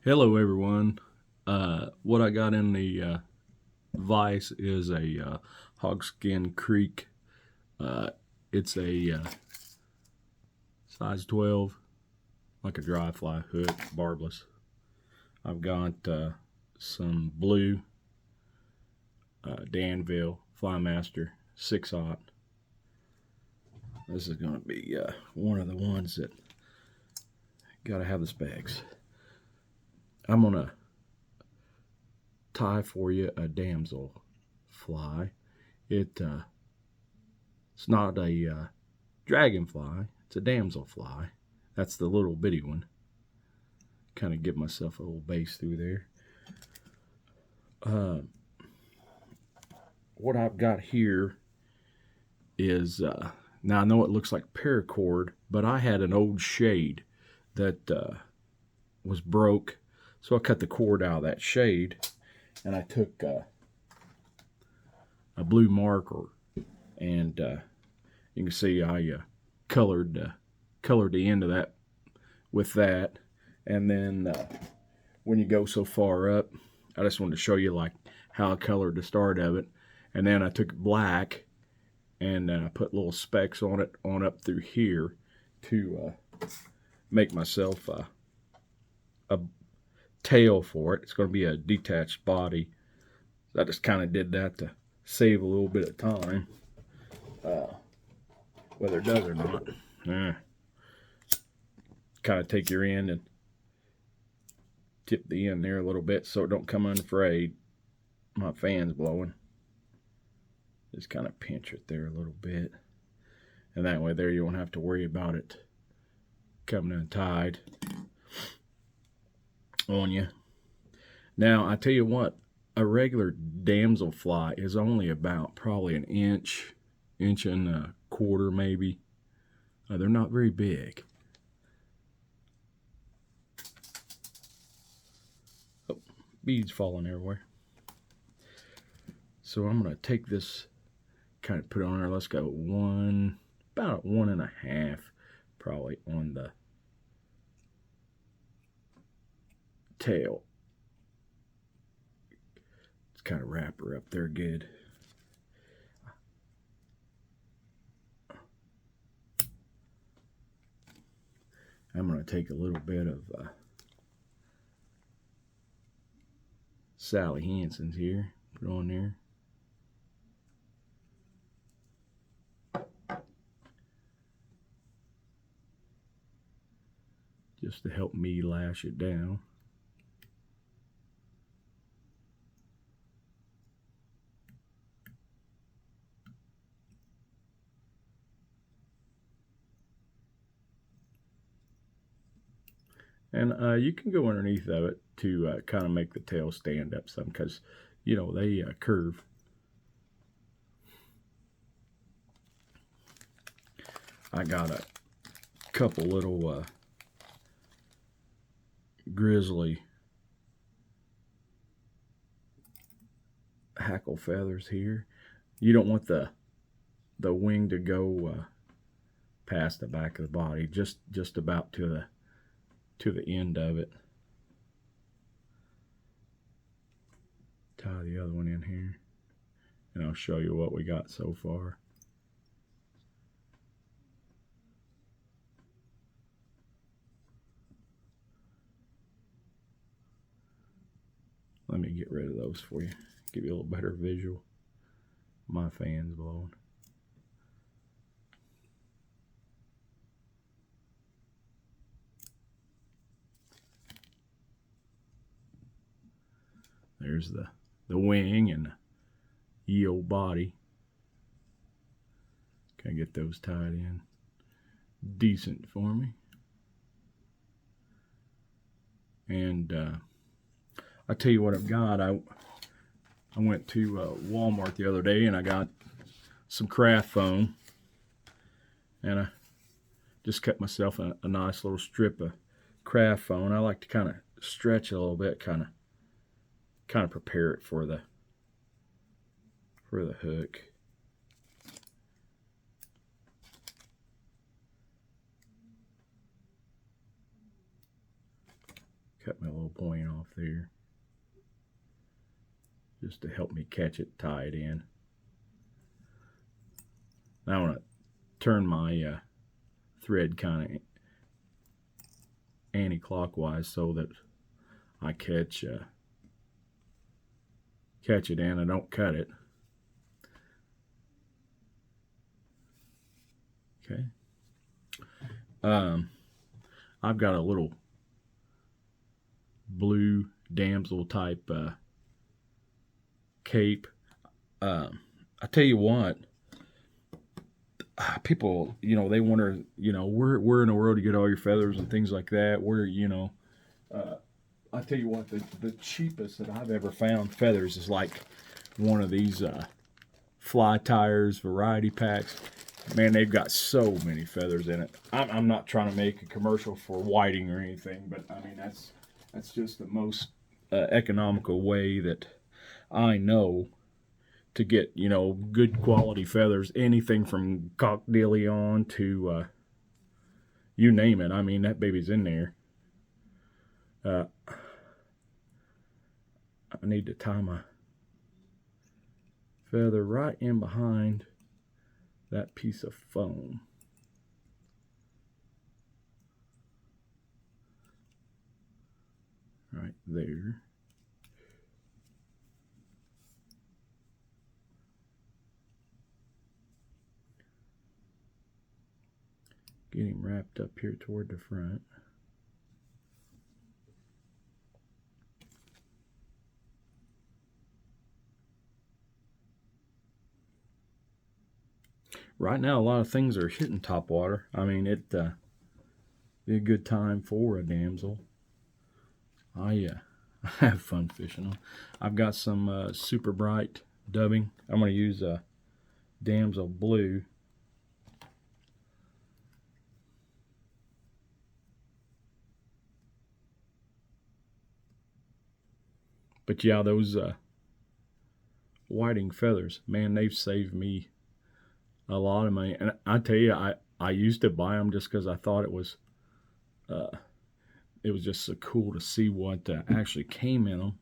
Hello, everyone. What I got in the vise is a Hogskin Creek. Uh, it's a size 12, like a dry fly hook, barbless. I've got some blue Danville Flymaster 6/0. This is going to be one of the ones that got to have the specs. I'm going to tie for you a Damsel Fly. It's not a dragonfly, it's a Damsel Fly. That's the little bitty one. Kind of give myself a little base through there. What I've got here is now I know it looks like paracord, but I had an old shade that was broke, so I cut the cord out of that shade, and I took a blue marker, and you can see I colored the end of that with that, and then when you go so far up, I just wanted to show you like how I colored the start of it, and then I took black and then I put little specks on it on up through here to make myself a tail for it. It's going to be a detached body. I just kind of did that to save a little bit of time, whether it does or not. Kind of take your end and tip the end there a little bit so it don't come unfrayed. My fan's blowing. Just kind of pinch it there a little bit, and that way there you won't have to worry about it coming untied on you. Now I tell you what, a regular damsel fly is only about probably an inch and a quarter maybe. They're not very big. Oh, beads falling everywhere. So I'm going to take this, kind of put it on there. Let's go about 1.5 probably on the tail. Let's kind of wrap her up there good. I'm going to take a little bit of Sally Hansen's here, put on there. Just to help me lash it down. And you can go underneath of it to kind of make the tail stand up some, because you know they curve. I got a couple little grizzly hackle feathers here. You don't want the wing to go past the back of the body, just about to the end of it. Tie the other one in here, and I'll show you what we got so far. Let me get rid of those for you, give you a little better visual. My fan's blowing. There's the wing and the ye old body. Can I get those tied in decent for me? And I tell you what I've got. I went to Walmart the other day and I got some craft foam, and I just cut myself a nice little strip of craft foam. I like to kind of stretch it a little bit, kind of prepare it for the hook. Cut me a little point off there, just to help me catch it, tie it in. Now I want to turn my thread kind of anti-clockwise so that I catch it in. I don't cut it. Okay. I've got a little blue damsel type cape. I tell you what, people, they wonder, where in the world do you get all your feathers and things like that. Where, I tell you what, the cheapest that I've ever found feathers is like one of these fly tires variety packs. Man, they've got so many feathers in it. I'm not trying to make a commercial for whiting or anything, but I mean that's just the most economical way that I know to get good quality feathers. Anything from coq de Leon to you name it. I mean, that baby's in there. I need to tie my feather right in behind that piece of foam. Right there. Get him wrapped up here toward the front. Right now, a lot of things are hitting top water. I mean, it'd be a good time for a damsel. I have fun fishing them. I've got some super bright dubbing. I'm going to use a damsel blue. But yeah, those whiting feathers, man, they've saved me a lot of money. And I tell you, I used to buy them just because I thought it was just so cool to see what actually came in them.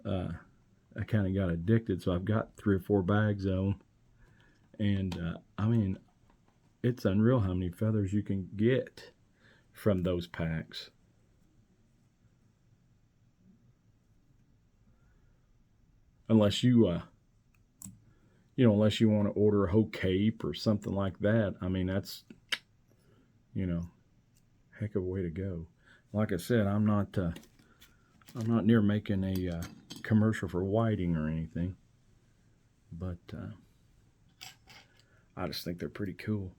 I kind of got addicted, so I've got 3 or 4 bags of them. And I mean, it's unreal how many feathers you can get from those packs. Unless you unless you want to order a whole cape or something like that. I mean, that's, heck of a way to go. Like I said, I'm not near making a commercial for whiting or anything, but I just think they're pretty cool.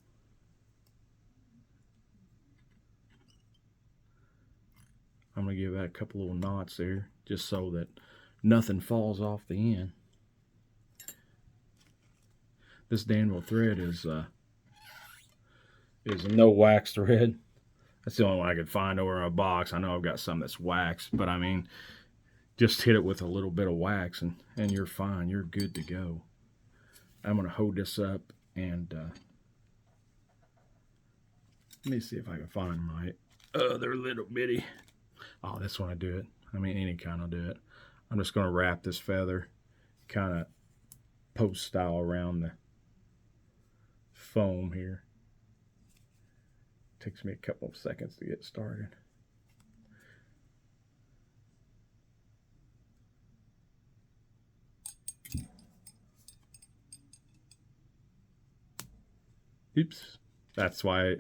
I'm gonna give that a couple little knots there, just so that nothing falls off the end. This Damsel thread is a no wax thread. That's the only one I could find over in a box. I know I've got some that's waxed, but I mean, just hit it with a little bit of wax and you're fine. You're good to go. I'm going to hold this up and let me see if I can find my other little bitty. Oh, this one I do it. I mean, any kind will do it. I'm just going to wrap this feather kind of post style around the foam here. Takes me a couple of seconds to get started. Oops, that's why I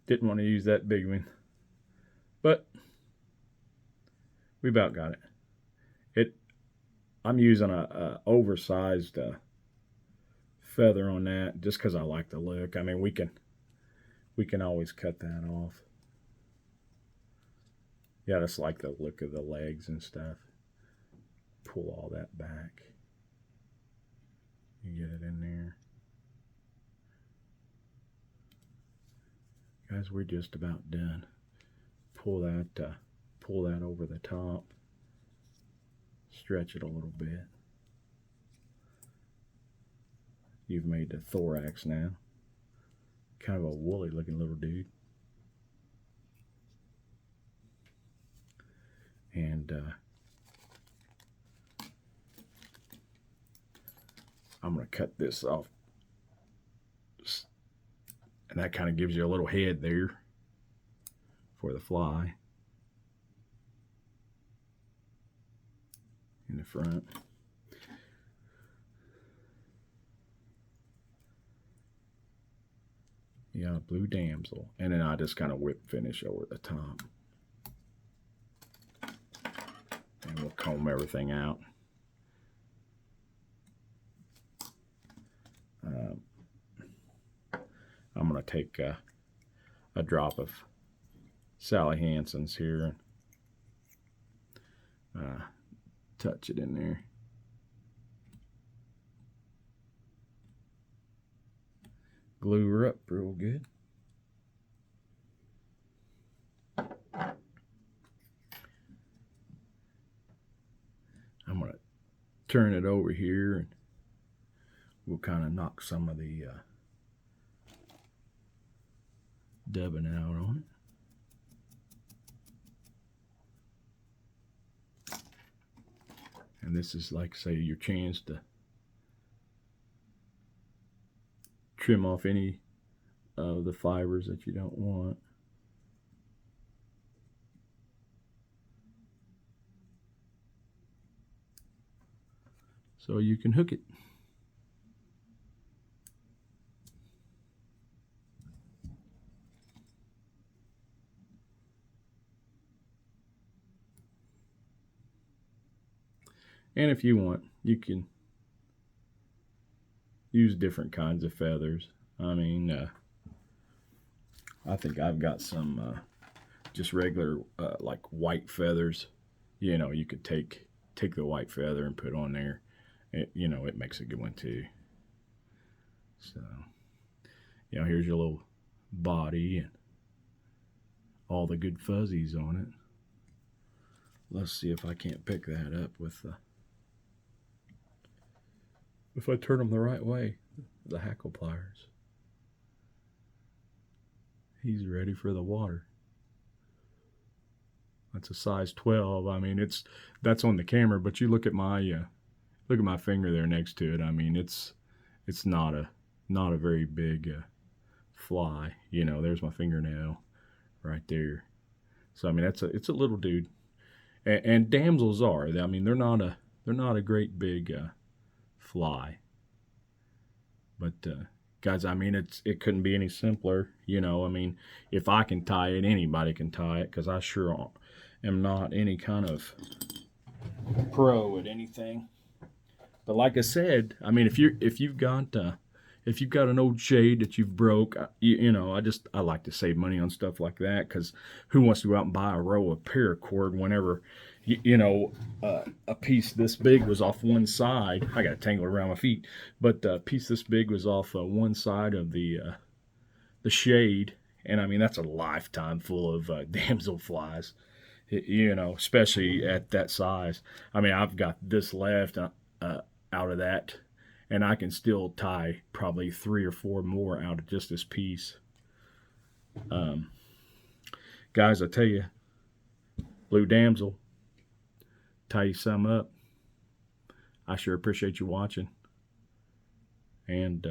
didn't want to use that big one, but we about got it. I'm using a oversized feather on that just because I like the look. I mean, we can always cut that off. Yeah, I just like the look of the legs and stuff. Pull all that back. You get it in there. Guys, we're just about done. Pull that over the top. Stretch it a little bit. You've made the thorax now. Kind of a woolly looking little dude. And I'm going to cut this off. And that kind of gives you a little head there for the fly in the front. Yeah, blue damsel. And then I just kind of whip finish over the top. And we'll comb everything out. I'm going to take a drop of Sally Hansen's here and touch it in there. Glue her up real good. I'm going to turn it over here and we'll kind of knock some of the dubbing out on it. And this is, like, say, your chance to trim off any of the fibers that you don't want. So you can hook it. And if you want, you can use different kinds of feathers. I mean, I think I've got some just regular like white feathers. You know, you could take the white feather and put on there. You know, it makes a good one too. So, you know, here's your little body and all the good fuzzies on it. Let's see if I can't pick that up with the... if I turn them the right way, the hackle pliers. He's ready for the water. That's a size 12. I mean, that's on the camera, but you look at my finger there next to it. I mean, it's not a very big fly. You know, there's my fingernail right there. So I mean, it's a little dude. And damsels are. I mean, they're not a great big fly. But guys, I mean, it couldn't be any simpler. You know, I mean, if I can tie it, anybody can tie it, because I sure am not any kind of pro at anything. But like I said, I mean, if you've got an old shade that you've broke, you know, I like to save money on stuff like that, because who wants to go out and buy a roll of paracord whenever you know, a piece this big was off one side. I got a tangle around my feet, but a piece this big was off one side of the shade, and I mean, that's a lifetime full of damsel flies. You know, especially at that size. I mean, I've got this left out of that, and I can still tie probably 3 or 4 more out of just this piece. Guys, I tell you, blue damsel, tie you some up. I sure appreciate you watching, and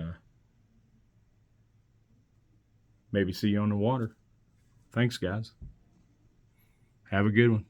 maybe see you on the water. Thanks, guys. Have a good one.